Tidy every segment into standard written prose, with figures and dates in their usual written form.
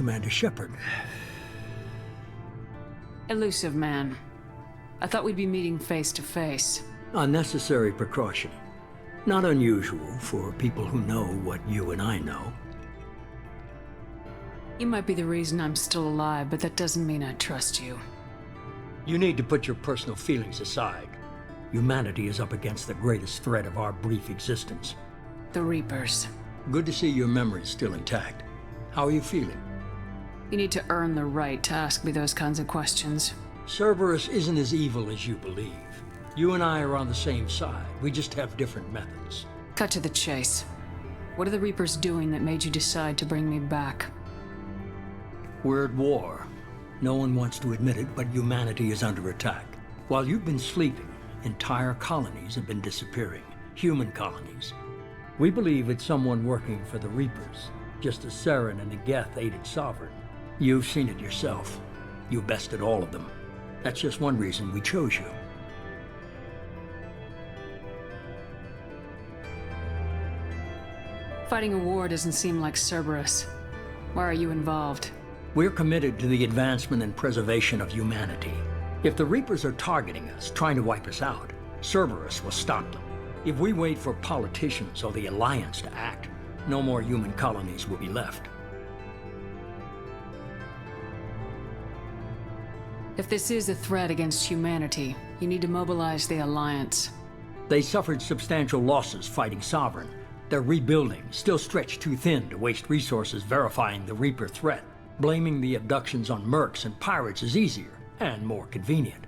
Commander Shepard. Elusive man. I thought we'd be meeting face to face. A necessary precaution. Not unusual for people who know what you and I know. You might be the reason I'm still alive, but that doesn't mean I trust you. You need to put your personal feelings aside. Humanity is up against the greatest threat of our brief existence. The Reapers. Good to see your memory's still intact. How are you feeling? You need to earn the right to ask me those kinds of questions. Cerberus isn't as evil as you believe. You and I are on the same side. We just have different methods. Cut to the chase. What are the Reapers doing that made you decide to bring me back? We're at war. No one wants to admit it, but humanity is under attack. While you've been sleeping, entire colonies have been disappearing. Human colonies. We believe it's someone working for the Reapers, just as Saren and the Geth aided Sovereign. You've seen it yourself. You bested all of them. That's just one reason we chose you. Fighting a war doesn't seem like Cerberus. Why are you involved? We're committed to the advancement and preservation of humanity. If the Reapers are targeting us, trying to wipe us out, Cerberus will stop them. If we wait for politicians or the Alliance to act, no more human colonies will be left. If this is a threat against humanity, you need to mobilize the Alliance. They suffered substantial losses fighting Sovereign. They're rebuilding, still stretched too thin to waste resources verifying the Reaper threat. Blaming the abductions on mercs and pirates is easier and more convenient.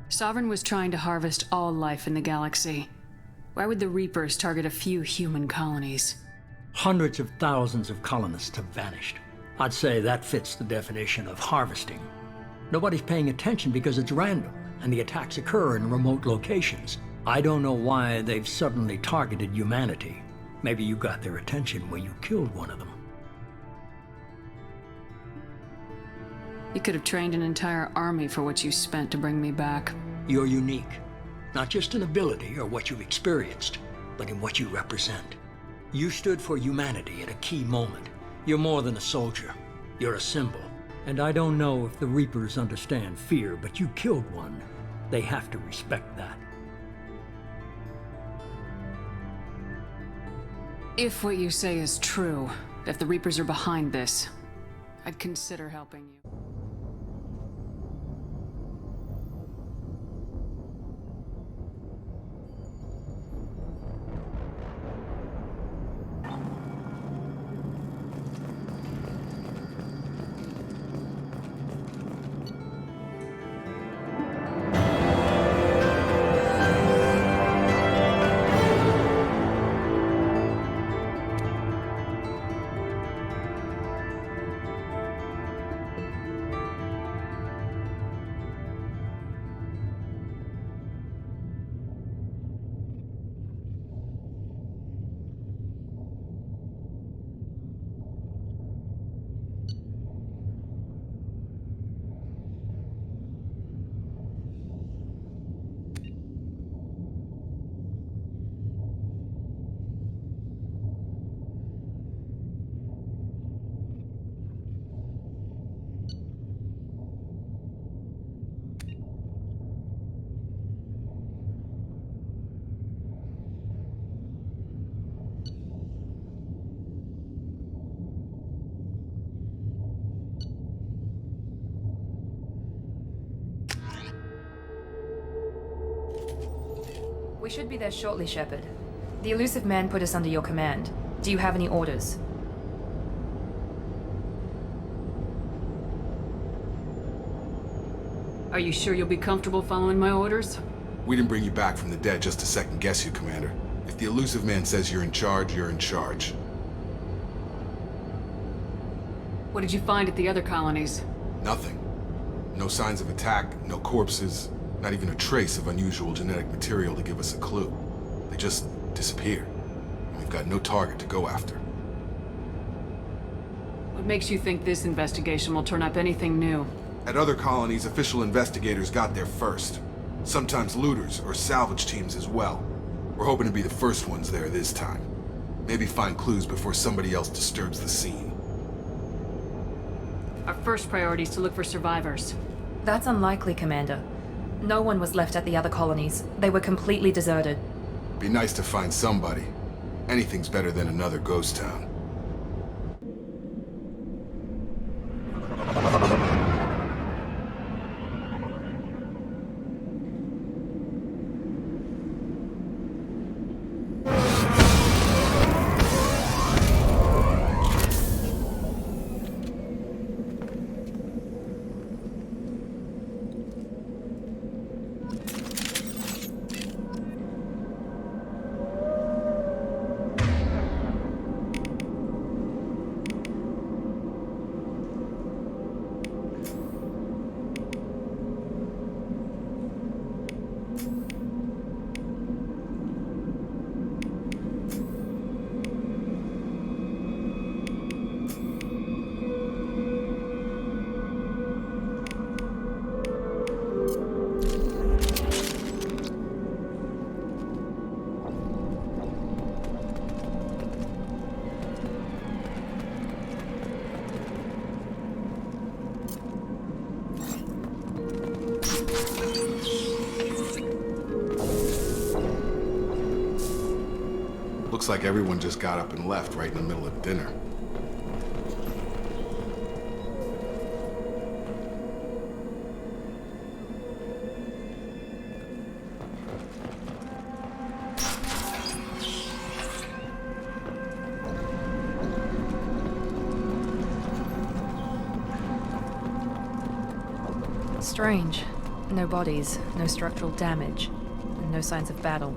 Sovereign was trying to harvest all life in the galaxy. Why would the Reapers target a few human colonies? Hundreds of thousands of colonists have vanished. I'd say that fits the definition of harvesting. Nobody's paying attention because it's random, and the attacks occur in remote locations. I don't know why they've suddenly targeted humanity. Maybe you got their attention when you killed one of them. You could have trained an entire army for what you spent to bring me back. You're unique. Not just in ability or what you've experienced, but in what you represent. You stood for humanity at a key moment. You're more than a soldier. You're a symbol. And I don't know if the Reapers understand fear, but you killed one. They have to respect that. If what you say is true, if the Reapers are behind this, I'd consider helping you. We should be there shortly, Shepard. The elusive man put us under your command. Do you have any orders? Are you sure you'll be comfortable following my orders? We didn't bring you back from the dead just to second guess you, Commander. If the elusive man says you're in charge, you're in charge. What did you find at the other colonies? Nothing. No signs of attack, no corpses, not even a trace of unusual genetic material to give us a clue. They just disappeared. And we've got no target to go after. What makes you think this investigation will turn up anything new? At other colonies, official investigators got there first. Sometimes looters or salvage teams as well. We're hoping to be the first ones there this time. Maybe find clues before somebody else disturbs the scene. Our first priority is to look for survivors. That's unlikely, Commander. No one was left at the other colonies. They were completely deserted. Be nice to find somebody. Anything's better than another ghost town. Looks like everyone just got up and left right in the middle of dinner. Strange. No bodies, no structural damage, and no signs of battle.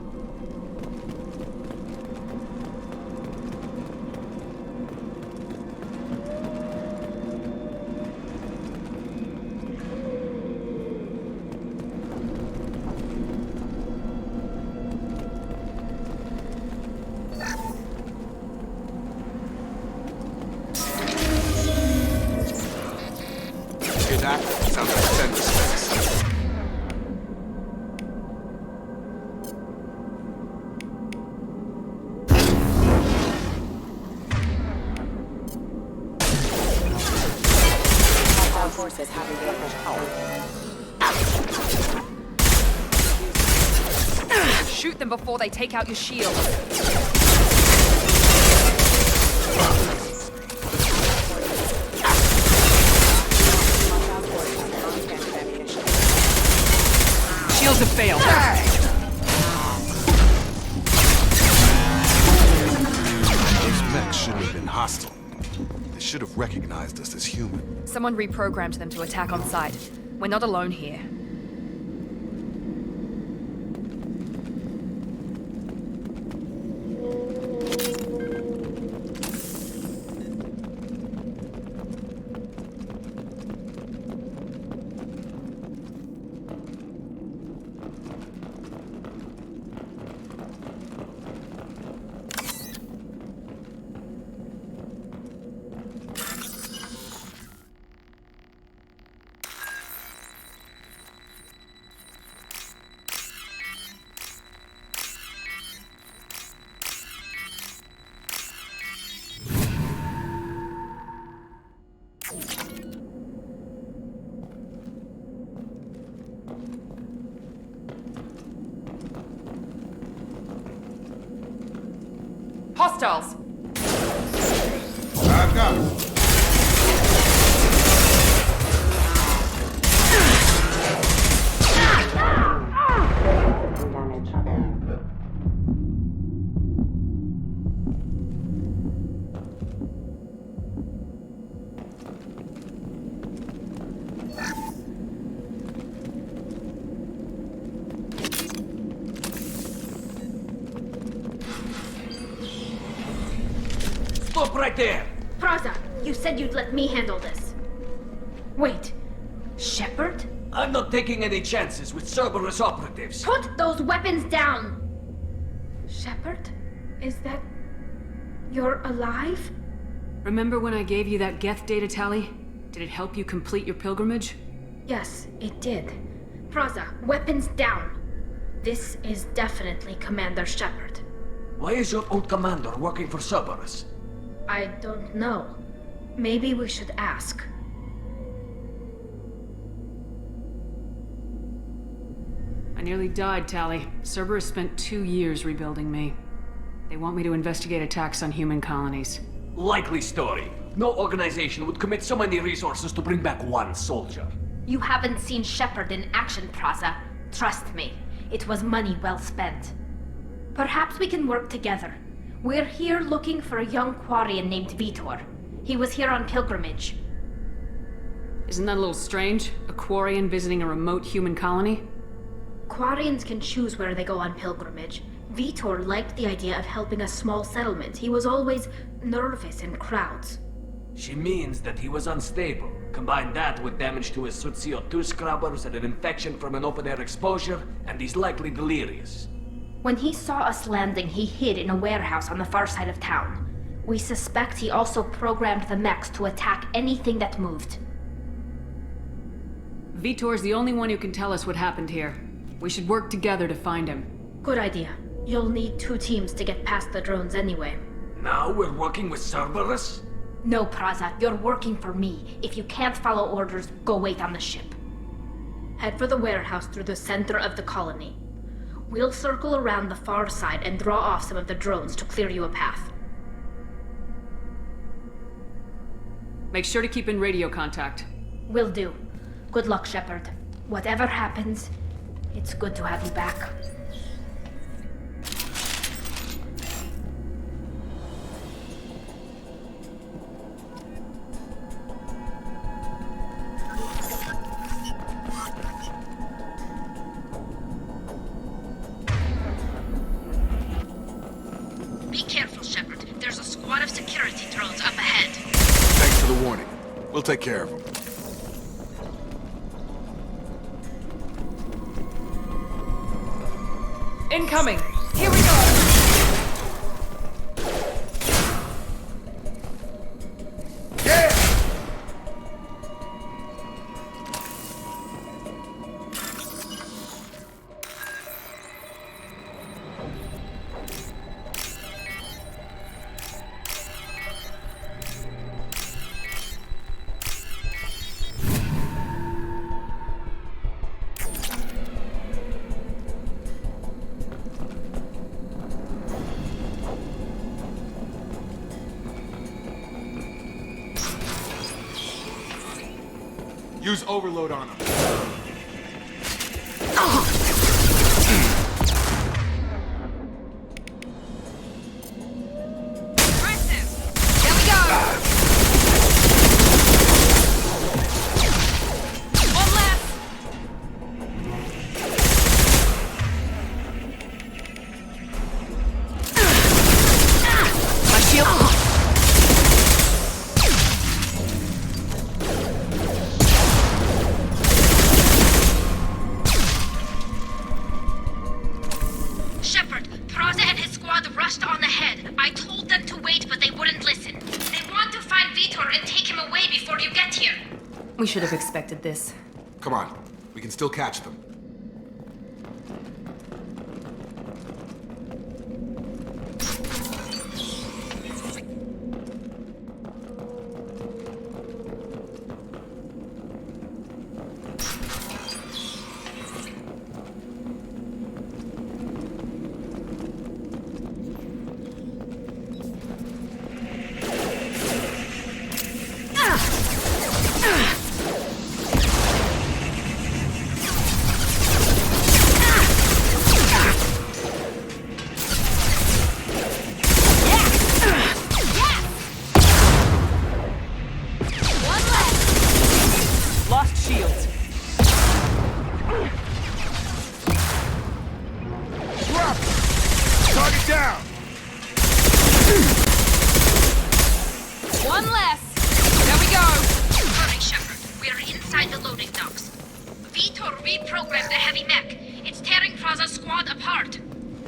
Hear that? Sounds like sender specs. Our forces have regained power. Shoot them before they take out your shield. Shields have failed. Those mechs shouldn't have been hostile. They should have recognized us as human. Someone reprogrammed them to attack on sight. We're not alone here. Hostiles! I've got it. Stop right there! Praza, you said you'd let me handle this. Wait, Shepard? I'm not taking any chances with Cerberus operatives. Put those weapons down! Shepard? Is that... you're alive? Remember when I gave you that Geth data tally? Did it help you complete your pilgrimage? Yes, it did. Praza, weapons down. This is definitely Commander Shepard. Why is your old commander working for Cerberus? I don't know. Maybe we should ask. I nearly died, Tally. Cerberus spent 2 years rebuilding me. They want me to investigate attacks on human colonies. Likely story. No organization would commit so many resources to bring back one soldier. You haven't seen Shepard in action, Praza. Trust me, it was money well spent. Perhaps we can work together. We're here looking for a young Quarian named Vitor. He was here on pilgrimage. Isn't that a little strange? A Quarian visiting a remote human colony? Quarians can choose where they go on pilgrimage. Vitor liked the idea of helping a small settlement. He was always nervous in crowds. She means that he was unstable. Combine that with damage to his suit CO2 scrubbers and an infection from an open-air exposure, and he's likely delirious. When he saw us landing, he hid in a warehouse on the far side of town. We suspect he also programmed the mechs to attack anything that moved. Vitor's the only one who can tell us what happened here. We should work together to find him. Good idea. You'll need 2 teams to get past the drones anyway. Now we're working with Cerberus? No, Praza, you're working for me. If you can't follow orders, go wait on the ship. Head for the warehouse through the center of the colony. We'll circle around the far side and draw off some of the drones to clear you a path. Make sure to keep in radio contact. Will do. Good luck, Shepard. Whatever happens, it's good to have you back. Be careful, Shepard. There's a squad of security drones up ahead. Thanks for the warning. We'll take care of them. Incoming! Here we go! Use overload on them. We should have expected this. Come on, we can still catch them.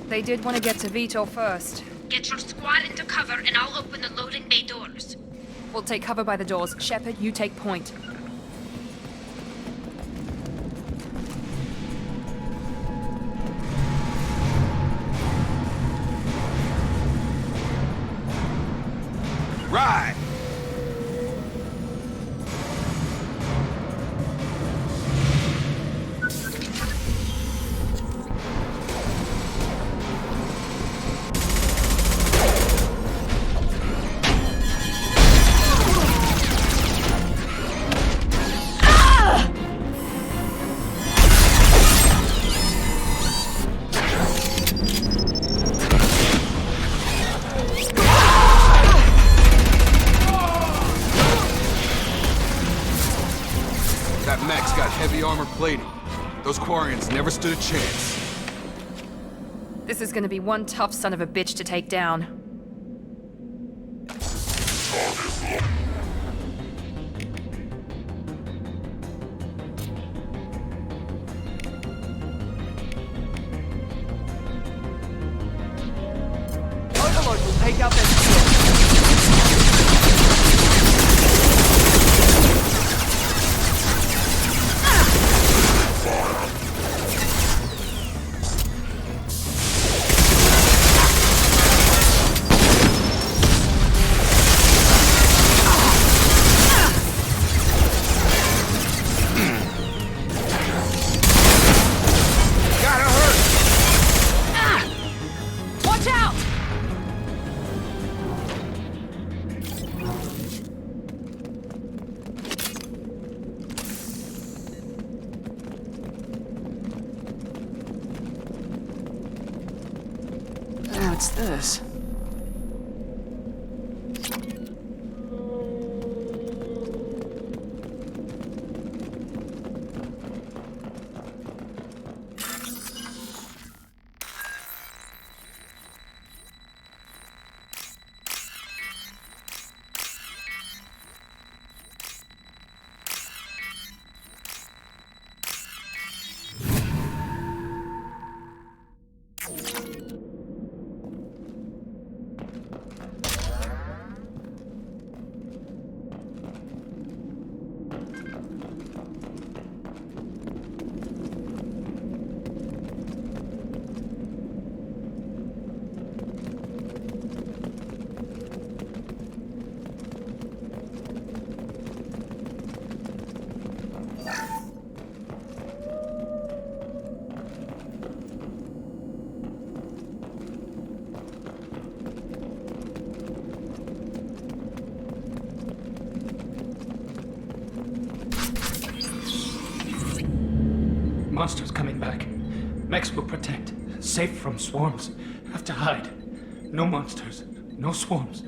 They did want to get to Vitor first. Get your squad into cover and I'll open the loading bay doors. We'll take cover by the doors. Shepard, you take point. It's got heavy armor plating. Those Quarians never stood a chance. This is gonna be one tough son of a bitch to take down. Overlord will take out that What's this? Monsters coming back. Mechs will protect. Safe from swarms. Have to hide. No monsters. No swarms.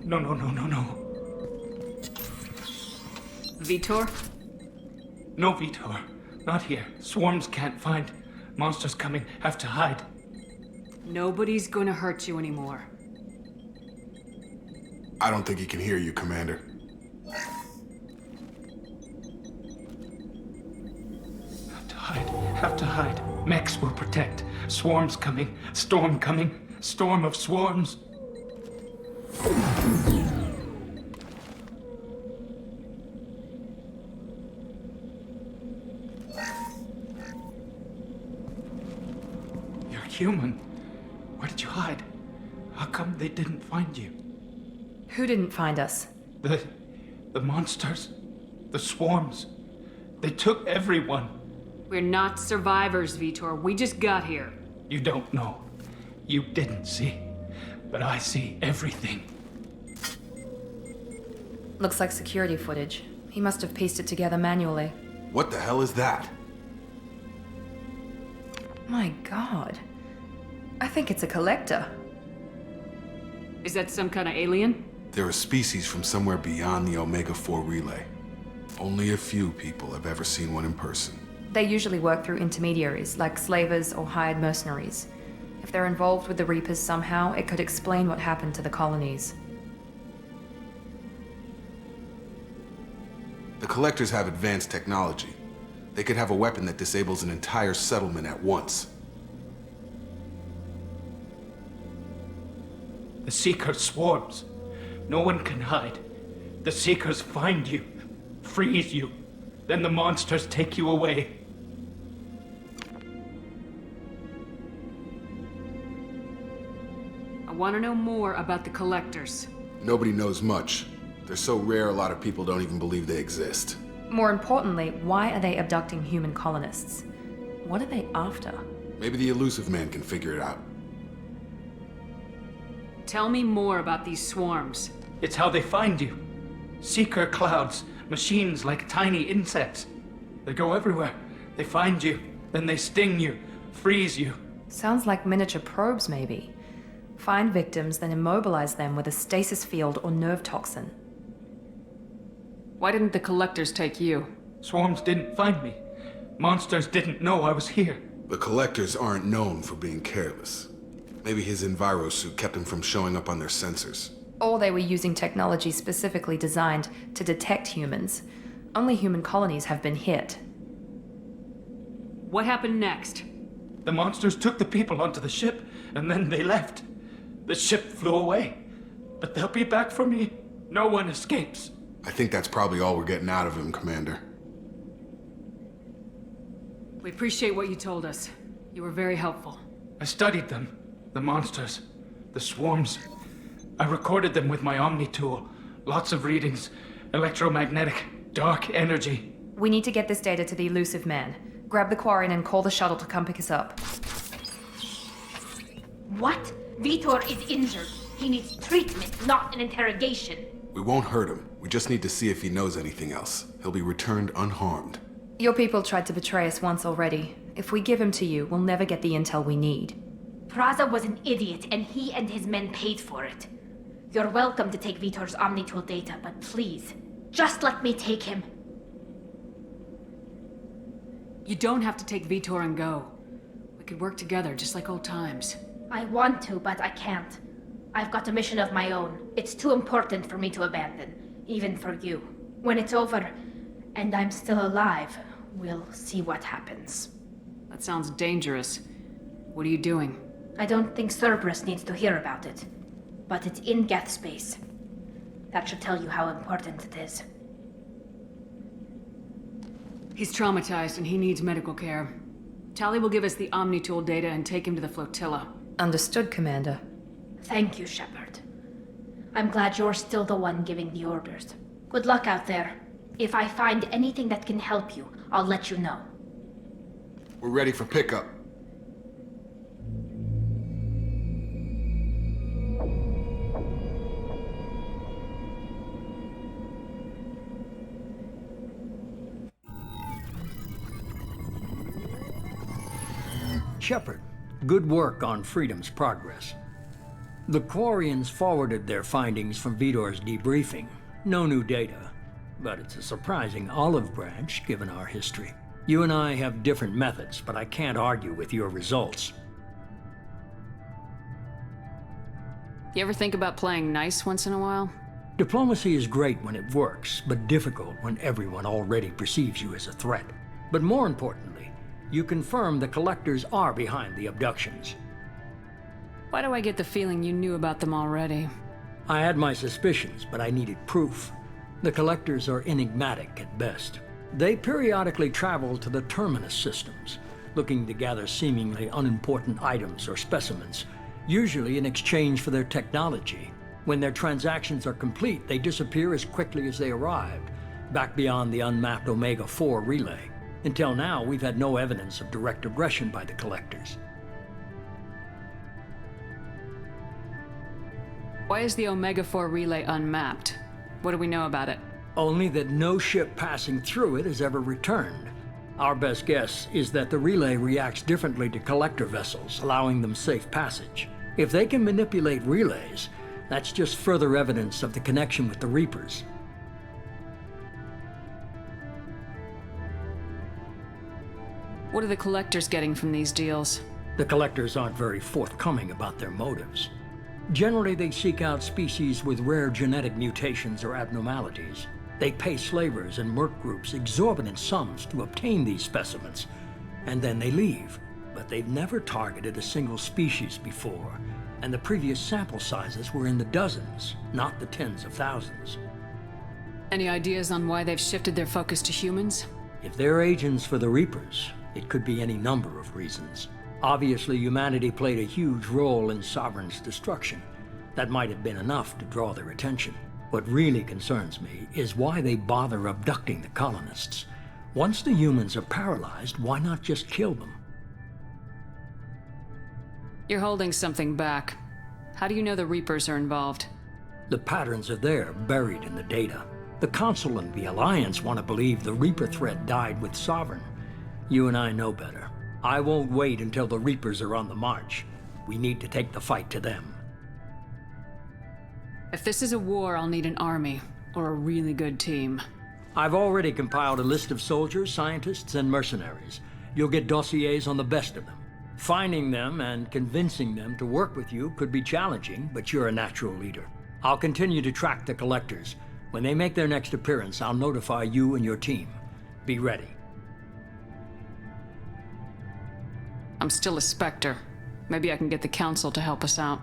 No. Vitor? No Vitor. Not here. Swarms can't find. Monsters coming. Have to hide. Nobody's gonna hurt you anymore. I don't think he can hear you, Commander. Have to hide. Mechs will protect. Swarms coming. Storm coming. Storm of swarms. You're human. Where did you hide? How come they didn't find you? Who didn't find us? The monsters. The swarms. They took everyone. We're not survivors, Vitor. We just got here. You don't know. You didn't see. But I see everything. Looks like security footage. He must have pieced it together manually. What the hell is that? My god. I think it's a collector. Is that some kind of alien? They're a species from somewhere beyond the Omega-4 relay. Only a few people have ever seen one in person. They usually work through intermediaries, like slavers or hired mercenaries. If they're involved with the Reapers somehow, it could explain what happened to the colonies. The Collectors have advanced technology. They could have a weapon that disables an entire settlement at once. The Seekers swarms. No one can hide. The Seekers find you, freeze you. Then the monsters take you away. I want to know more about the Collectors. Nobody knows much. They're so rare, a lot of people don't even believe they exist. More importantly, why are they abducting human colonists? What are they after? Maybe the Elusive Man can figure it out. Tell me more about these swarms. It's how they find you. Seeker clouds, machines like tiny insects. They go everywhere. They find you, then they sting you, freeze you. Sounds like miniature probes, maybe. Find victims, then immobilize them with a stasis field or nerve toxin. Why didn't the Collectors take you? Swarms didn't find me. Monsters didn't know I was here. The Collectors aren't known for being careless. Maybe his enviro suit kept him from showing up on their sensors. Or they were using technology specifically designed to detect humans. Only human colonies have been hit. What happened next? The monsters took the people onto the ship, and then they left. The ship flew away. But they'll be back for me. No one escapes. I think that's probably all we're getting out of him, Commander. We appreciate what you told us. You were very helpful. I studied them. The monsters. The swarms. I recorded them with my Omni tool. Lots of readings. Electromagnetic. Dark energy. We need to get this data to the elusive man. Grab the Quarian and call the shuttle to come pick us up. What? Vitor is injured. He needs treatment, not an interrogation. We won't hurt him. We just need to see if he knows anything else. He'll be returned unharmed. Your people tried to betray us once already. If we give him to you, we'll never get the intel we need. Praza was an idiot, and he and his men paid for it. You're welcome to take Vitor's Omnitool data, but please, just let me take him. You don't have to take Vitor and go. We could work together, just like old times. I want to, but I can't. I've got a mission of my own. It's too important for me to abandon, even for you. When it's over, and I'm still alive, we'll see what happens. That sounds dangerous. What are you doing? I don't think Cerberus needs to hear about it, but it's in Geth space. That should tell you how important it is. He's traumatized and he needs medical care. Tali will give us the Omnitool data and take him to the flotilla. Understood, Commander. Thank you, Shepard. I'm glad you're still the one giving the orders. Good luck out there. If I find anything that can help you, I'll let you know. We're ready for pickup. Shepard, good work on Freedom's progress. The Quarians forwarded their findings from Vitor's debriefing. No new data, but it's a surprising olive branch given our history. You and I have different methods, but I can't argue with your results. You ever think about playing nice once in a while? Diplomacy is great when it works, but difficult when everyone already perceives you as a threat. But more importantly, you confirm the Collectors are behind the abductions. Why do I get the feeling you knew about them already? I had my suspicions, but I needed proof. The Collectors are enigmatic at best. They periodically travel to the Terminus systems, looking to gather seemingly unimportant items or specimens, usually in exchange for their technology. When their transactions are complete, they disappear as quickly as they arrived, back beyond the unmapped Omega-4 relay. Until now, we've had no evidence of direct aggression by the Collectors. Why is the Omega-4 relay unmapped? What do we know about it? Only that no ship passing through it has ever returned. Our best guess is that the relay reacts differently to Collector vessels, allowing them safe passage. If they can manipulate relays, that's just further evidence of the connection with the Reapers. What are the Collectors getting from these deals? The Collectors aren't very forthcoming about their motives. Generally, they seek out species with rare genetic mutations or abnormalities. They pay slavers and merc groups exorbitant sums to obtain these specimens, and then they leave. But they've never targeted a single species before, and the previous sample sizes were in the dozens, not the tens of thousands. Any ideas on why they've shifted their focus to humans? If they're agents for the Reapers, it could be any number of reasons. Obviously, humanity played a huge role in Sovereign's destruction. That might have been enough to draw their attention. What really concerns me is why they bother abducting the colonists. Once the humans are paralyzed, why not just kill them? You're holding something back. How do you know the Reapers are involved? The patterns are there, buried in the data. The Council and the Alliance want to believe the Reaper threat died with Sovereign. You and I know better. I won't wait until the Reapers are on the march. We need to take the fight to them. If this is a war, I'll need an army, or a really good team. I've already compiled a list of soldiers, scientists, and mercenaries. You'll get dossiers on the best of them. Finding them and convincing them to work with you could be challenging, but you're a natural leader. I'll continue to track the collectors. When they make their next appearance, I'll notify you and your team. Be ready. I'm still a Spectre. Maybe I can get the Council to help us out.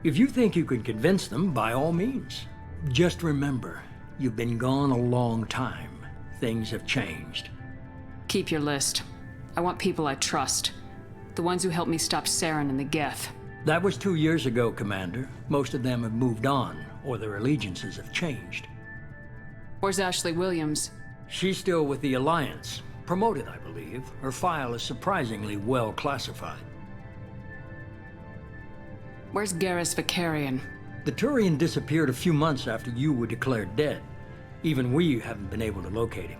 If you think you can convince them, by all means. Just remember, you've been gone a long time. Things have changed. Keep your list. I want people I trust. The ones who helped me stop Saren and the Geth. That was 2 years ago, Commander. Most of them have moved on, or their allegiances have changed. Where's Ashley Williams? She's still with the Alliance. Promoted, I believe. Her file is surprisingly well classified. Where's Garrus Vicarian? The Turian disappeared a few months after you were declared dead. Even we haven't been able to locate him.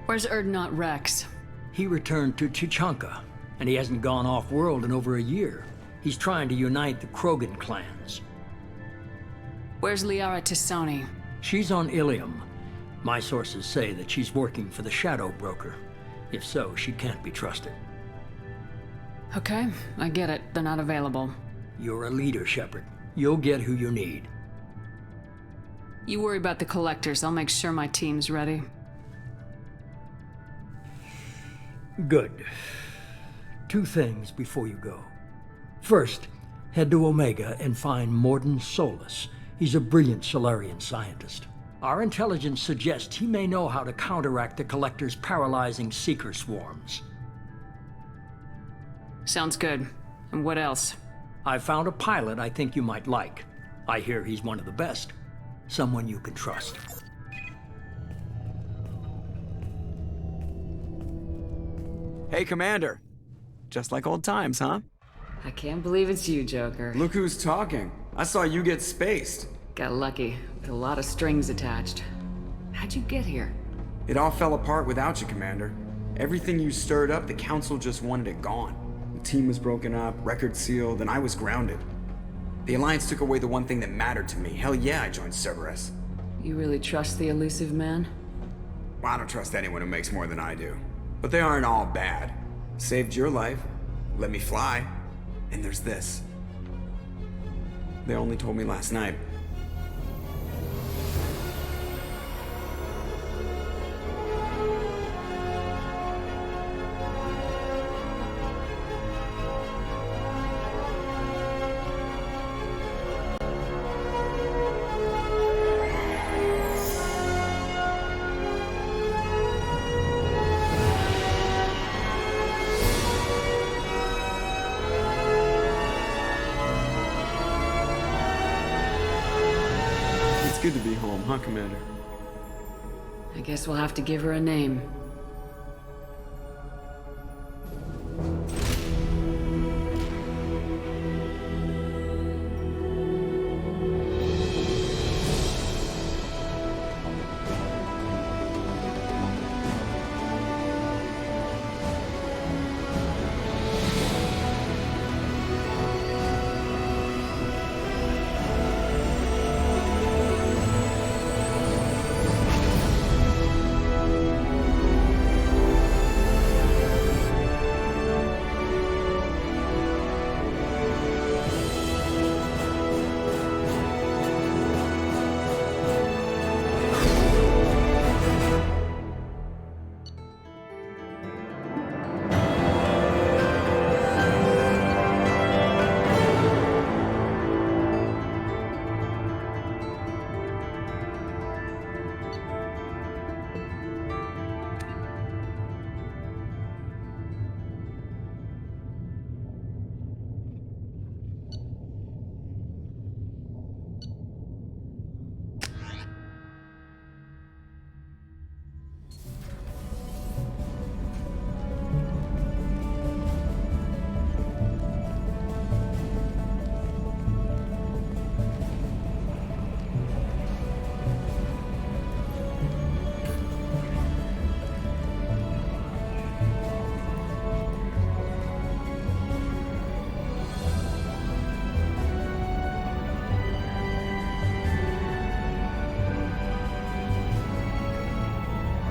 Where's Erdnot Rex? He returned to Chichanka, and he hasn't gone off-world in over a year. He's trying to unite the Krogan clans. Where's Liara Tisoni? She's on Ilium. My sources say that she's working for the Shadow Broker. If so, she can't be trusted. Okay, I get it. They're not available. You're a leader, Shepard. You'll get who you need. You worry about the collectors. I'll make sure my team's ready. Good. 2 things before you go. First, head to Omega and find Mordin Solus. He's a brilliant Solarian scientist. Our intelligence suggests he may know how to counteract the Collector's paralyzing Seeker swarms. Sounds good. And what else? I found a pilot I think you might like. I hear he's one of the best. Someone you can trust. Hey, Commander. Just like old times, huh? I can't believe it's you, Joker. Look who's talking. I saw you get spaced. Got lucky, with a lot of strings attached. How'd you get here? It all fell apart without you, Commander. Everything you stirred up, the Council just wanted it gone. The team was broken up, record sealed, and I was grounded. The Alliance took away the one thing that mattered to me. Hell yeah, I joined Cerberus. You really trust the elusive man? Well, I don't trust anyone who makes more than I do. But they aren't all bad. Saved your life, let me fly, and there's this. They only told me last night. It's good to be home, huh, Commander? I guess we'll have to give her a name.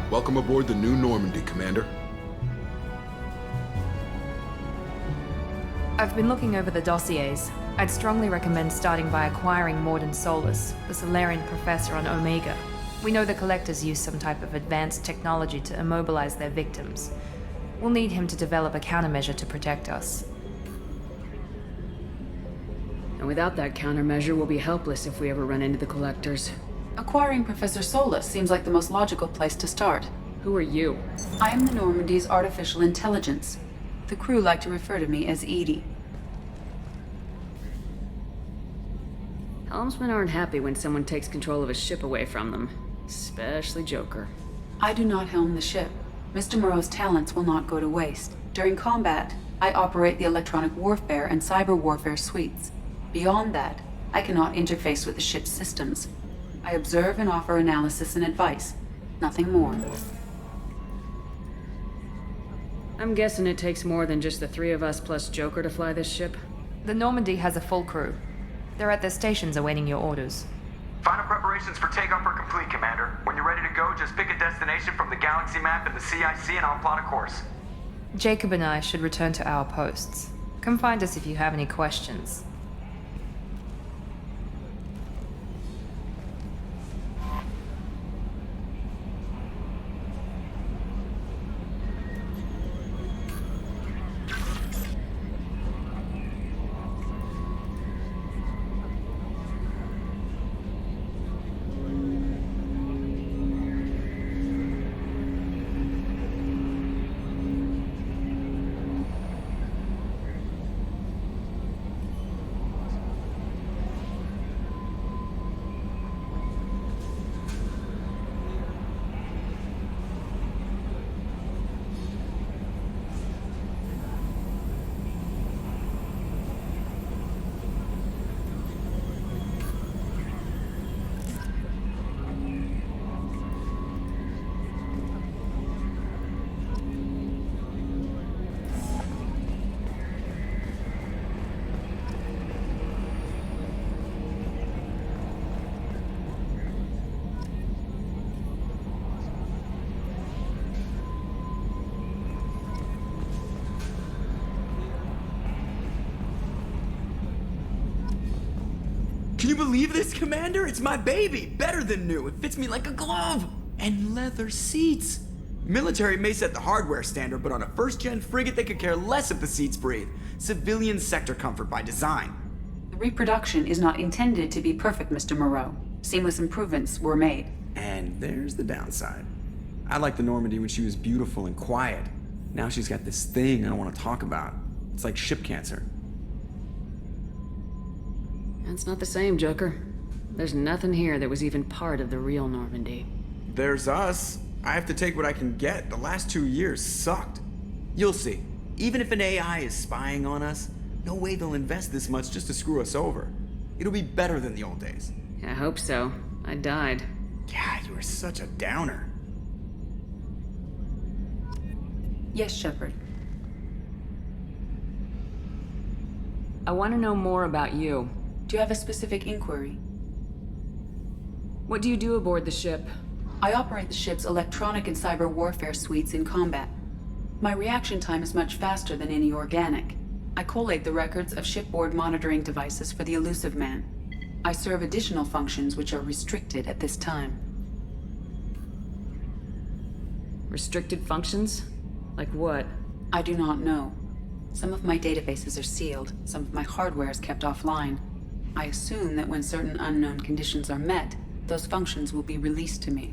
Welcome aboard the new Normandy, Commander. I've been looking over the dossiers. I'd strongly recommend starting by acquiring Morden Solus, the Solarian professor on Omega. We know the Collectors use some type of advanced technology to immobilize their victims. We'll need him to develop a countermeasure to protect us. And without that countermeasure, we'll be helpless if we ever run into the Collectors. Acquiring Professor Solus seems like the most logical place to start. Who are you? I am the Normandy's artificial intelligence. The crew like to refer to me as Edie. Helmsmen aren't happy when someone takes control of a ship away from them. Especially Joker. I do not helm the ship. Mr. Moreau's talents will not go to waste. During combat, I operate the electronic warfare and cyber warfare suites. Beyond that, I cannot interface with the ship's systems. I observe and offer analysis and advice. Nothing more. I'm guessing it takes more than just the three of us plus Joker to fly this ship. The Normandy has a full crew. They're at their stations awaiting your orders. Final preparations for takeoff are complete, Commander. When you're ready to go, just pick a destination from the galaxy map and the CIC and I'll plot a course. Jacob and I should return to our posts. Come find us if you have any questions. Can you believe this, Commander? It's my baby! Better than new. It fits me like a glove! And leather seats! Military may set the hardware standard, but on a first-gen frigate, they could care less if the seats breathe. Civilian sector comfort by design. The reproduction is not intended to be perfect, Mr. Moreau. Seamless improvements were made. And there's the downside. I liked the Normandy when she was beautiful and quiet. Now she's got this thing I don't want to talk about. It's like ship cancer. That's not the same, Joker. There's nothing here that was even part of the real Normandy. There's us. I have to take what I can get. The last 2 years sucked. You'll see. Even if an AI is spying on us, no way they'll invest this much just to screw us over. It'll be better than the old days. I hope so. I died. God, you are such a downer. Yes, Shepard. I want to know more about you. Do you have a specific inquiry? What do you do aboard the ship? I operate the ship's electronic and cyber warfare suites in combat. My reaction time is much faster than any organic. I collate the records of shipboard monitoring devices for the Elusive Man. I serve additional functions which are restricted at this time. Restricted functions? Like what? I do not know. Some of my databases are sealed, some of my hardware is kept offline. I assume that when certain unknown conditions are met, those functions will be released to me.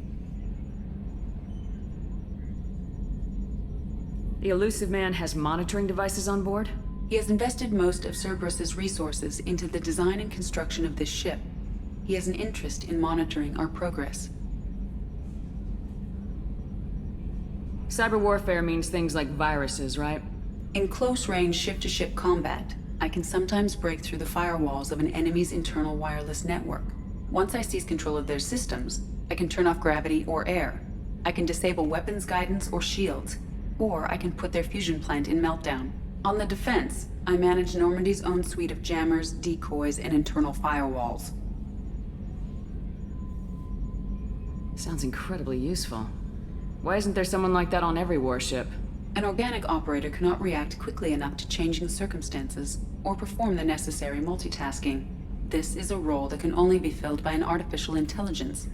The Elusive Man has monitoring devices on board? He has invested most of Cerberus's resources into the design and construction of this ship. He has an interest in monitoring our progress. Cyber warfare means things like viruses, right? In close-range ship-to-ship combat, I can sometimes break through the firewalls of an enemy's internal wireless network. Once I seize control of their systems, I can turn off gravity or air. I can disable weapons guidance or shields, or I can put their fusion plant in meltdown. On the defense, I manage Normandy's own suite of jammers, decoys, and internal firewalls. Sounds incredibly useful. Why isn't there someone like that on every warship? An organic operator cannot react quickly enough to changing circumstances or perform the necessary multitasking. This is a role that can only be filled by an artificial intelligence.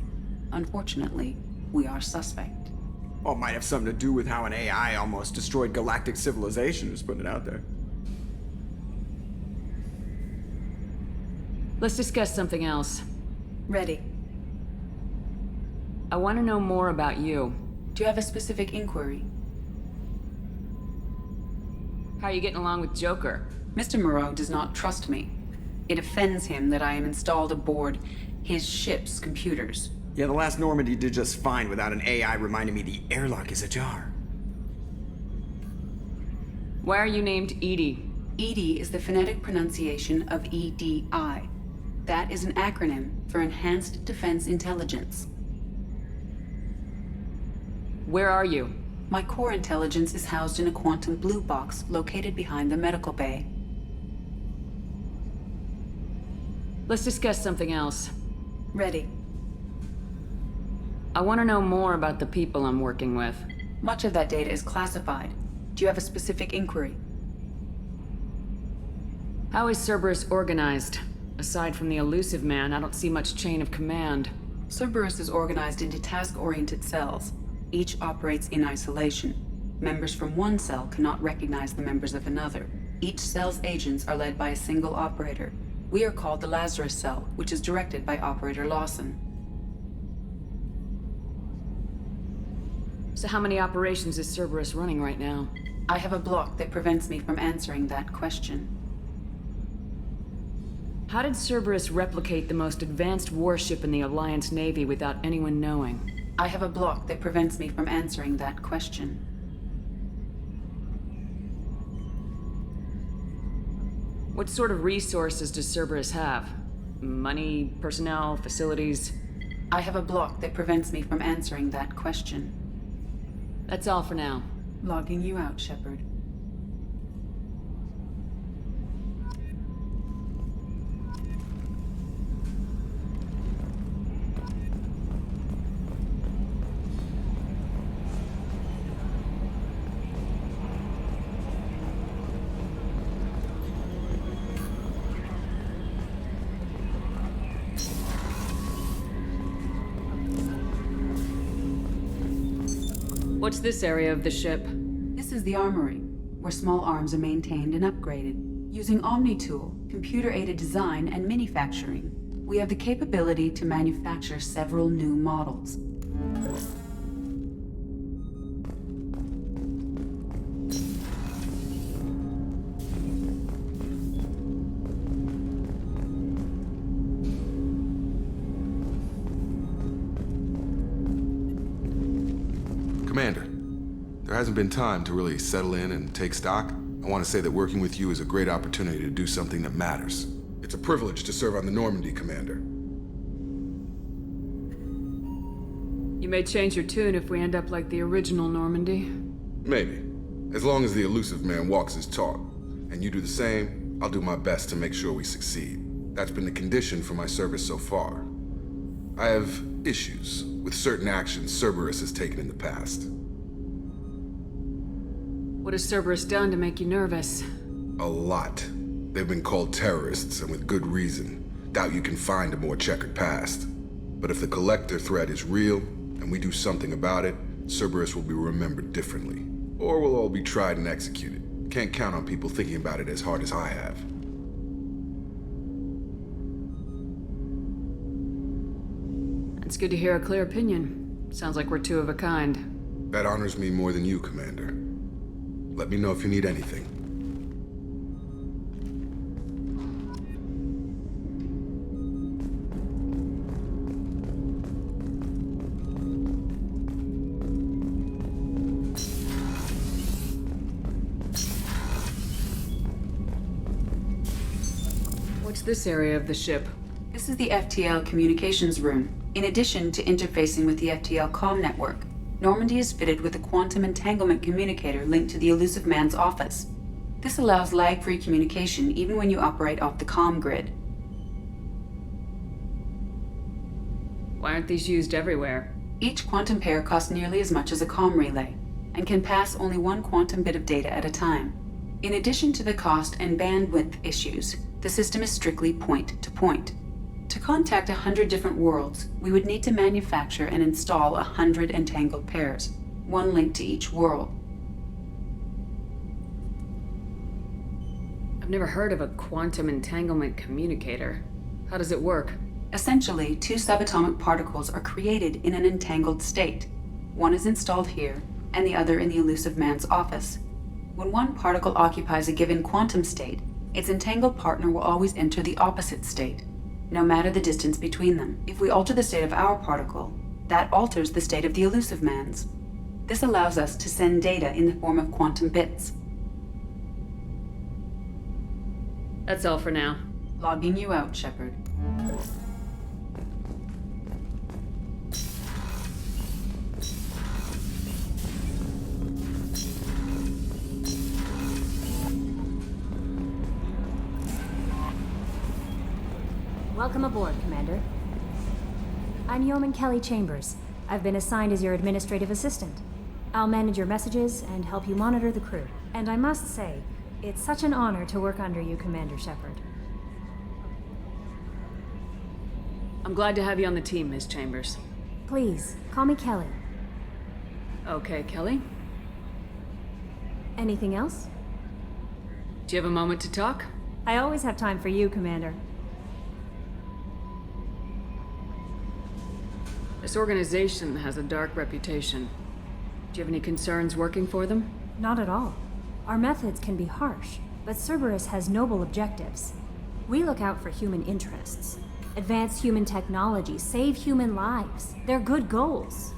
Unfortunately, we are suspect. Well, it might have something to do with how an AI almost destroyed galactic civilization, just putting it out there. Let's discuss something else. Ready. I want to know more about you. Do you have a specific inquiry? How are you getting along with Joker? Mr. Moreau does not trust me. It offends him that I am installed aboard his ship's computers. Yeah, the last Normandy did just fine without an AI reminding me the airlock is ajar. Why are you named Edie? EDI is the phonetic pronunciation of EDI. That is an acronym for Enhanced Defense Intelligence. Where are you? My core intelligence is housed in a quantum blue box located behind the medical bay. Let's discuss something else. Ready. I want to know more about the people I'm working with. Much of that data is classified. Do you have a specific inquiry? How is Cerberus organized? Aside from the elusive man, I don't see much chain of command. Cerberus is organized into task-oriented cells. Each operates in isolation. Members from one cell cannot recognize the members of another. Each cell's agents are led by a single operator. We are called the Lazarus Cell, which is directed by Operator Lawson. So how many operations is Cerberus running right now? I have a block that prevents me from answering that question. How did Cerberus replicate the most advanced warship in the Alliance Navy without anyone knowing? I have a block that prevents me from answering that question. What sort of resources does Cerberus have? Money, personnel, facilities? I have a block that prevents me from answering that question. That's all for now. Logging you out, Shepard. What's this area of the ship? This is the armory, where small arms are maintained and upgraded. Using OmniTool, computer-aided design, and manufacturing, we have the capability to manufacture several new models. Commander, there hasn't been time to really settle in and take stock. I want to say that working with you is a great opportunity to do something that matters. It's a privilege to serve on the Normandy, Commander. You may change your tune if we end up like the original Normandy. Maybe. As long as the elusive man walks his talk, and you do the same, I'll do my best to make sure we succeed. That's been the condition for my service so far. I have issues with certain actions Cerberus has taken in the past. What has Cerberus done to make you nervous? A lot. They've been called terrorists, and with good reason. Doubt you can find a more checkered past. But if the Collector threat is real, and we do something about it, Cerberus will be remembered differently. Or we'll all be tried and executed. Can't count on people thinking about it as hard as I have. It's good to hear a clear opinion. Sounds like we're two of a kind. That honors me more than you, Commander. Let me know if you need anything. What's this area of the ship? This is the FTL communications room. In addition to interfacing with the FTL comm network, Normandy is fitted with a quantum entanglement communicator linked to the elusive man's office. This allows lag-free communication even when you operate off the comm grid. Why aren't these used everywhere? Each quantum pair costs nearly as much as a comm relay, and can pass only one quantum bit of data at a time. In addition to the cost and bandwidth issues, the system is strictly point-to-point. To contact 100 different worlds, we would need to manufacture and install 100 entangled pairs, one link to each world. I've never heard of a quantum entanglement communicator. How does it work? Essentially, two subatomic particles are created in an entangled state. One is installed here, and the other in the elusive man's office. When one particle occupies a given quantum state, its entangled partner will always enter the opposite state, no matter the distance between them. If we alter the state of our particle, that alters the state of the elusive man's. This allows us to send data in the form of quantum bits. That's all for now. Logging you out, Shepard. Welcome aboard, Commander. I'm Yeoman Kelly Chambers. I've been assigned as your administrative assistant. I'll manage your messages and help you monitor the crew. And I must say, it's such an honor to work under you, Commander Shepard. I'm glad to have you on the team, Ms. Chambers. Please, call me Kelly. Okay, Kelly. Anything else? Do you have a moment to talk? I always have time for you, Commander. This organization has a dark reputation. Do you have any concerns working for them? Not at all. Our methods can be harsh, but Cerberus has noble objectives. We look out for human interests. Advance human technology, save human lives. They're good goals.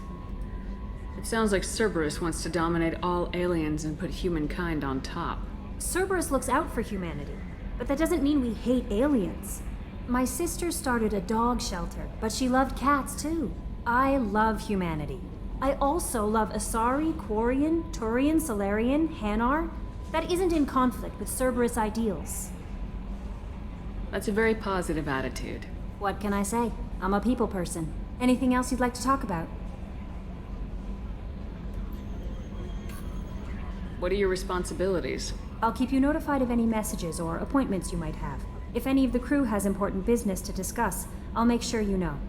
It sounds like Cerberus wants to dominate all aliens and put humankind on top. Cerberus looks out for humanity, but that doesn't mean we hate aliens. My sister started a dog shelter, but she loved cats too. I love humanity. I also love Asari, Quarian, Turian, Solarian, Hanar. That isn't in conflict with Cerberus ideals. That's a very positive attitude. What can I say? I'm a people person. Anything else you'd like to talk about? What are your responsibilities? I'll keep you notified of any messages or appointments you might have. If any of the crew has important business to discuss, I'll make sure you know.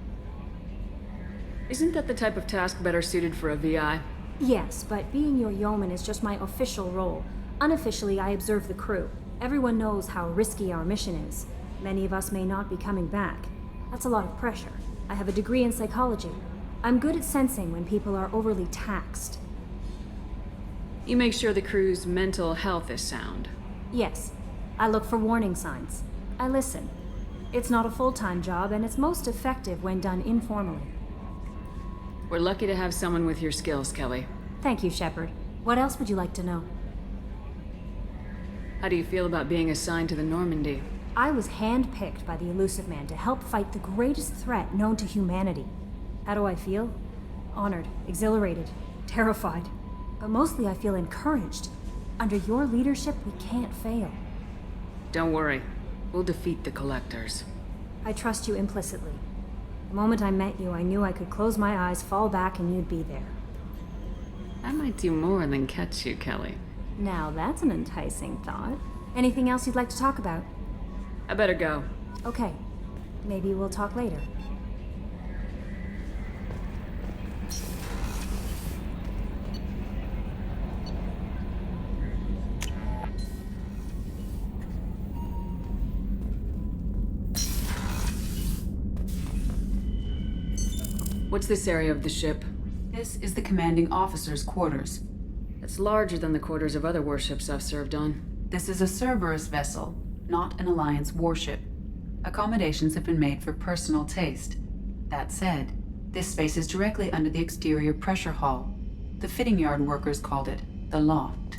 Isn't that the type of task better suited for a VI? Yes, but being your yeoman is just my official role. Unofficially, I observe the crew. Everyone knows how risky our mission is. Many of us may not be coming back. That's a lot of pressure. I have a degree in psychology. I'm good at sensing when people are overly taxed. You make sure the crew's mental health is sound. Yes. I look for warning signs. I listen. It's not a full-time job, and it's most effective when done informally. We're lucky to have someone with your skills, Kelly. Thank you, Shepard. What else would you like to know? How do you feel about being assigned to the Normandy? I was handpicked by the Elusive Man to help fight the greatest threat known to humanity. How do I feel? Honored, exhilarated, terrified. But mostly I feel encouraged. Under your leadership, we can't fail. Don't worry. We'll defeat the Collectors. I trust you implicitly. The moment I met you, I knew I could close my eyes, fall back, and you'd be there. I might do more than catch you, Kelly. Now that's an enticing thought. Anything else you'd like to talk about? I better go. Okay. Maybe we'll talk later. What's this area of the ship? This is the commanding officer's quarters. It's larger than the quarters of other warships I've served on. This is a Cerberus vessel, not an Alliance warship. Accommodations have been made for personal taste. That said, this space is directly under the exterior pressure hull. The fitting yard workers called it the loft.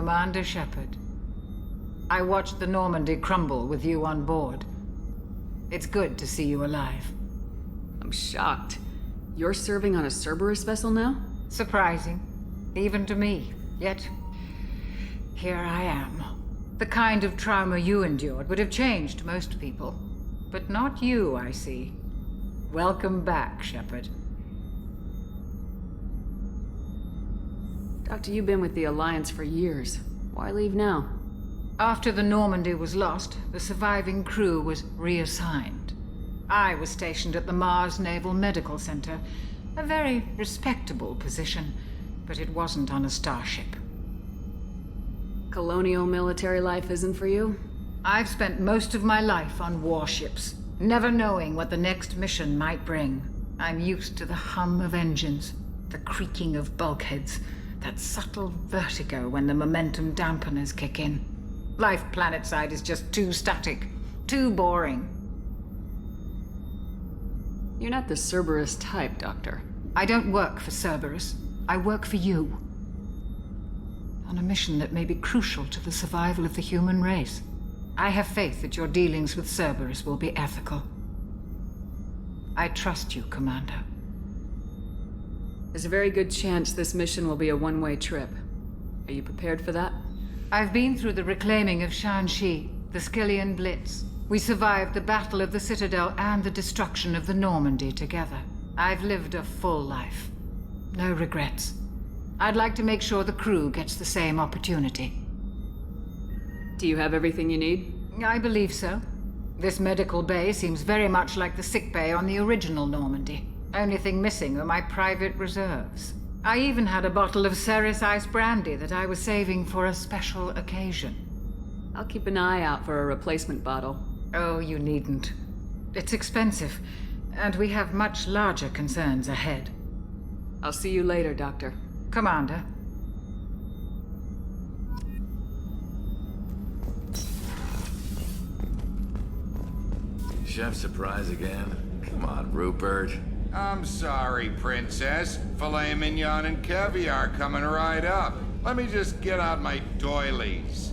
Commander Shepard. I watched the Normandy crumble with you on board. It's good to see you alive. I'm shocked. You're serving on a Cerberus vessel now? Surprising, even to me. Yet, here I am. The kind of trauma you endured would have changed most people. But not you, I see. Welcome back, Shepard. Doctor, you've been with the Alliance for years. Why leave now? After the Normandy was lost, the surviving crew was reassigned. I was stationed at the Mars Naval Medical Center, a very respectable position, but it wasn't on a starship. Colonial military life isn't for you? I've spent most of my life on warships, never knowing what the next mission might bring. I'm used to the hum of engines, the creaking of bulkheads, that subtle vertigo when the momentum dampeners kick in. Life planetside is just too static, too boring. You're not the Cerberus type, Doctor. I don't work for Cerberus. I work for you. On a mission that may be crucial to the survival of the human race. I have faith that your dealings with Cerberus will be ethical. I trust you, Commander. There's a very good chance this mission will be a one-way trip. Are you prepared for that? I've been through the reclaiming of Shanxi, the Skillian Blitz. We survived the Battle of the Citadel and the destruction of the Normandy together. I've lived a full life. No regrets. I'd like to make sure the crew gets the same opportunity. Do you have everything you need? I believe so. This medical bay seems very much like the sick bay on the original Normandy. Only thing missing are my private reserves. I even had a bottle of Ceres Ice brandy that I was saving for a special occasion. I'll keep an eye out for a replacement bottle. Oh, you needn't. It's expensive, and we have much larger concerns ahead. I'll see you later, Doctor. Commander. Chef surprise again? Come on, Rupert. I'm sorry, Princess. Filet mignon and caviar coming right up. Let me just get out my doilies.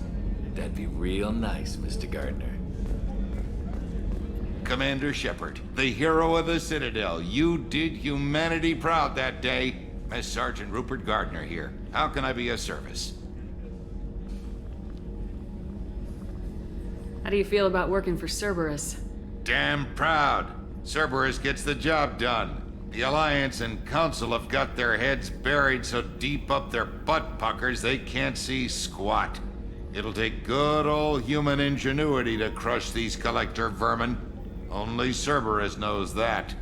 That'd be real nice, Mr. Gardner. Commander Shepard, the hero of the Citadel. You did humanity proud that day. Master Sergeant Rupert Gardner here. How can I be of service? How do you feel about working for Cerberus? Damn proud. Cerberus gets the job done. The Alliance and Council have got their heads buried so deep up their butt puckers they can't see squat. It'll take good old human ingenuity to crush these collector vermin. Only Cerberus knows that.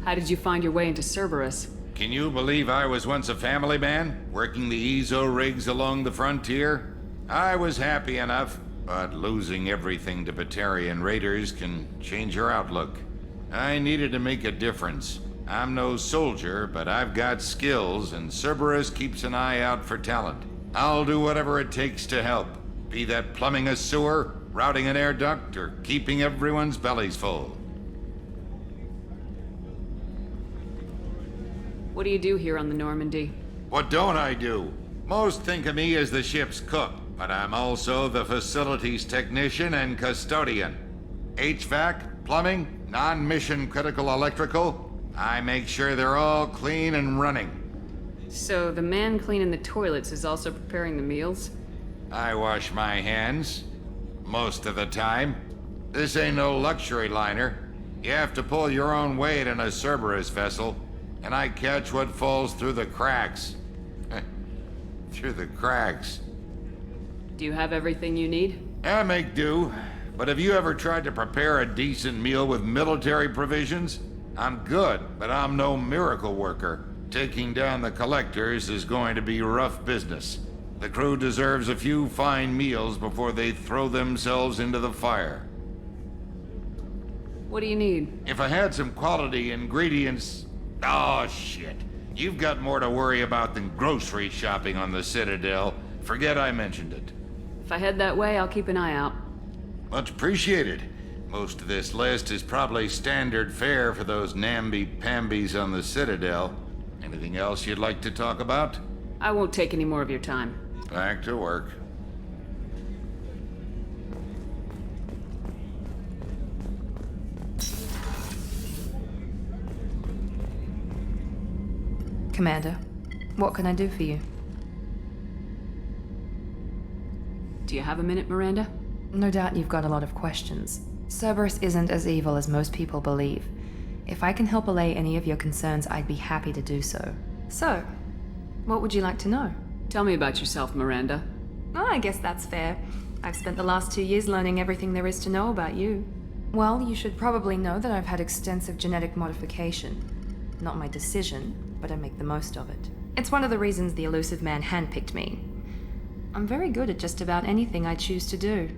How did you find your way into Cerberus? Can you believe I was once a family man, working the EZO rigs along the frontier? I was happy enough, but losing everything to Batarian raiders can change your outlook. I needed to make a difference. I'm no soldier, but I've got skills, and Cerberus keeps an eye out for talent. I'll do whatever it takes to help. Be that plumbing a sewer, routing an air duct, or keeping everyone's bellies full. What do you do here on the Normandy? What don't I do? Most think of me as the ship's cook, but I'm also the facilities technician and custodian. HVAC, plumbing, non-mission critical electrical. I make sure they're all clean and running. So the man cleaning the toilets is also preparing the meals? I wash my hands. Most of the time. This ain't no luxury liner. You have to pull your own weight in a Cerberus vessel, and I catch what falls through the cracks. Through the cracks. Do you have everything you need? I make do. But have you ever tried to prepare a decent meal with military provisions? I'm good, but I'm no miracle worker. Taking down the collectors is going to be rough business. The crew deserves a few fine meals before they throw themselves into the fire. What do you need? If I had some quality ingredients... Oh, shit. You've got more to worry about than grocery shopping on the Citadel. Forget I mentioned it. If I head that way, I'll keep an eye out. Much appreciated. Most of this list is probably standard fare for those namby-pambies on the Citadel. Anything else you'd like to talk about? I won't take any more of your time. Back to work. Commander, what can I do for you? Do you have a minute, Miranda? No doubt you've got a lot of questions. Cerberus isn't as evil as most people believe. If I can help allay any of your concerns, I'd be happy to do so. So, what would you like to know? Tell me about yourself, Miranda. Oh, I guess that's fair. I've spent the last 2 years learning everything there is to know about you. Well, you should probably know that I've had extensive genetic modification. Not my decision, but I make the most of it. It's one of the reasons the elusive man handpicked me. I'm very good at just about anything I choose to do.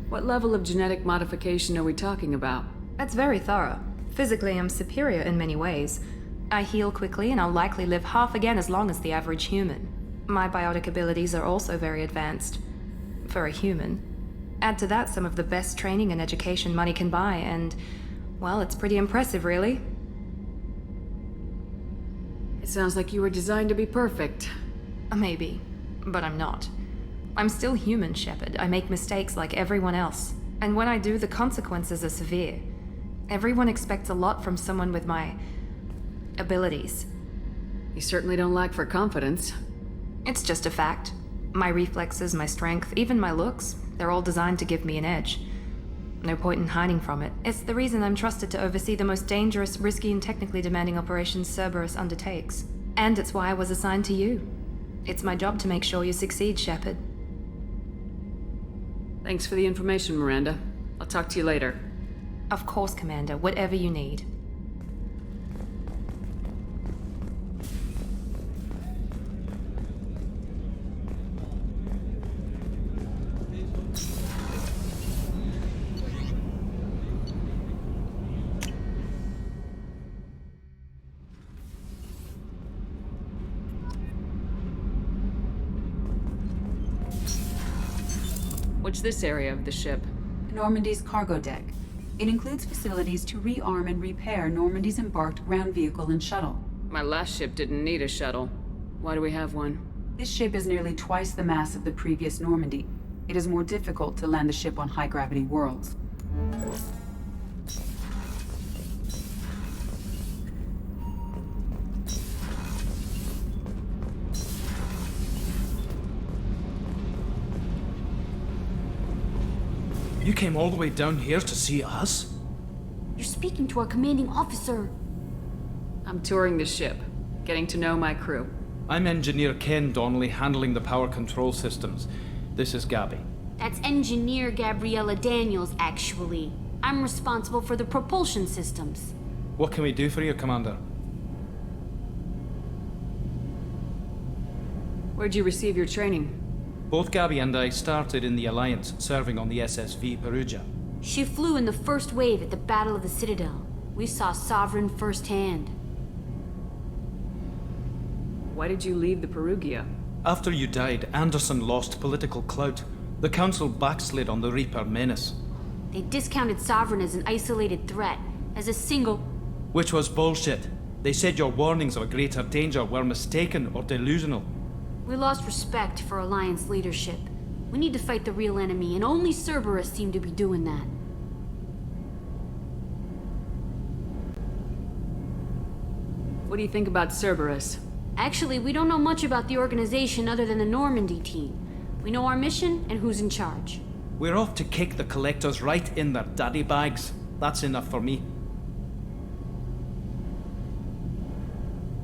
What level of genetic modification are we talking about? That's very thorough. Physically, I'm superior in many ways. I heal quickly, and I'll likely live half again as long as the average human. My biotic abilities are also very advanced. For a human. Add to that some of the best training and education money can buy, and, well, it's pretty impressive, really. It sounds like you were designed to be perfect. Maybe, but I'm not. I'm still human, Shepard. I make mistakes like everyone else. And when I do, the consequences are severe. Everyone expects a lot from someone with my abilities. You certainly don't lack for confidence. It's just a fact. My reflexes, my strength, even my looks, they're all designed to give me an edge. No point in hiding from it. It's the reason I'm trusted to oversee the most dangerous, risky, and technically demanding operations Cerberus undertakes. And it's why I was assigned to you. It's my job to make sure you succeed, Shepard. Thanks for the information, Miranda. I'll talk to you later. Of course, Commander. Whatever you need. What's this area of the ship? Normandy's cargo deck. It includes facilities to rearm and repair Normandy's embarked ground vehicle and shuttle. My last ship didn't need a shuttle. Why do we have one? This ship is nearly twice the mass of the previous Normandy. It is more difficult to land the ship on high-gravity worlds. You came all the way down here to see us? You're speaking to our commanding officer. I'm touring the ship, getting to know my crew. I'm Engineer Ken Donnelly, handling the power control systems. This is Gabby. That's Engineer Gabriella Daniels, actually. I'm responsible for the propulsion systems. What can we do for you, Commander? Where'd you receive your training? Both Gabby and I started in the Alliance, serving on the SSV Perugia. She flew in the first wave at the Battle of the Citadel. We saw Sovereign firsthand. Why did you leave the Perugia? After you died, Anderson lost political clout. The Council backslid on the Reaper menace. They discounted Sovereign as an isolated threat, as a single... Which was bullshit. They said your warnings of a greater danger were mistaken or delusional. We lost respect for Alliance leadership. We need to fight the real enemy, and only Cerberus seemed to be doing that. What do you think about Cerberus? Actually, we don't know much about the organization other than the Normandy team. We know our mission and who's in charge. We're off to kick the Collectors right in their daddy bags. That's enough for me.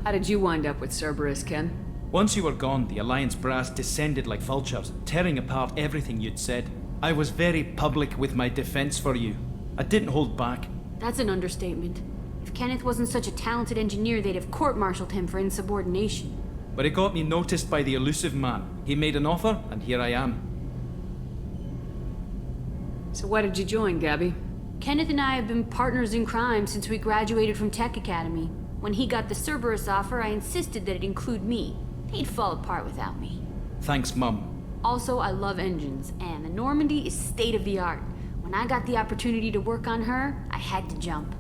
How did you wind up with Cerberus, Ken? Once you were gone, the Alliance brass descended like vultures, tearing apart everything you'd said. I was very public with my defense for you. I didn't hold back. That's an understatement. If Kenneth wasn't such a talented engineer, they'd have court-martialed him for insubordination. But it got me noticed by the elusive man. He made an offer, and here I am. So why did you join, Gabby? Kenneth and I have been partners in crime since we graduated from Tech Academy. When he got the Cerberus offer, I insisted that it include me. They'd fall apart without me. Thanks, Mum. Also, I love engines, and the Normandy is state-of-the-art. When I got the opportunity to work on her, I had to jump.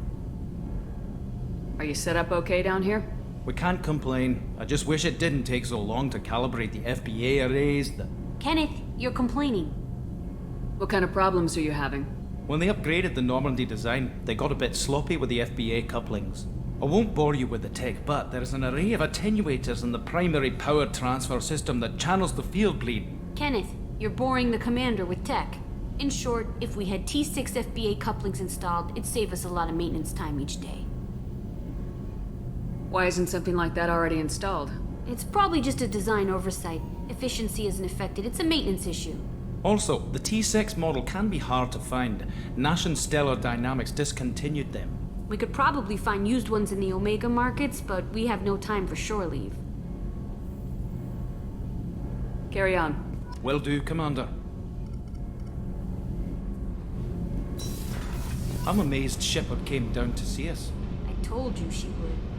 Are you set up okay down here? We can't complain. I just wish it didn't take so long to calibrate the FBA arrays, Kenneth, you're complaining. What kind of problems are you having? When they upgraded the Normandy design, they got a bit sloppy with the FBA couplings. I won't bore you with the tech, but there is an array of attenuators in the primary power transfer system that channels the field bleed. Kenneth, you're boring the commander with tech. In short, if we had T6 FBA couplings installed, it'd save us a lot of maintenance time each day. Why isn't something like that already installed? It's probably just a design oversight. Efficiency isn't affected, it's a maintenance issue. Also, the T6 model can be hard to find. Nash and Stellar Dynamics discontinued them. We could probably find used ones in the Omega markets, but we have no time for shore leave. Carry on. Will do, Commander. I'm amazed Shepard came down to see us. I told you she would.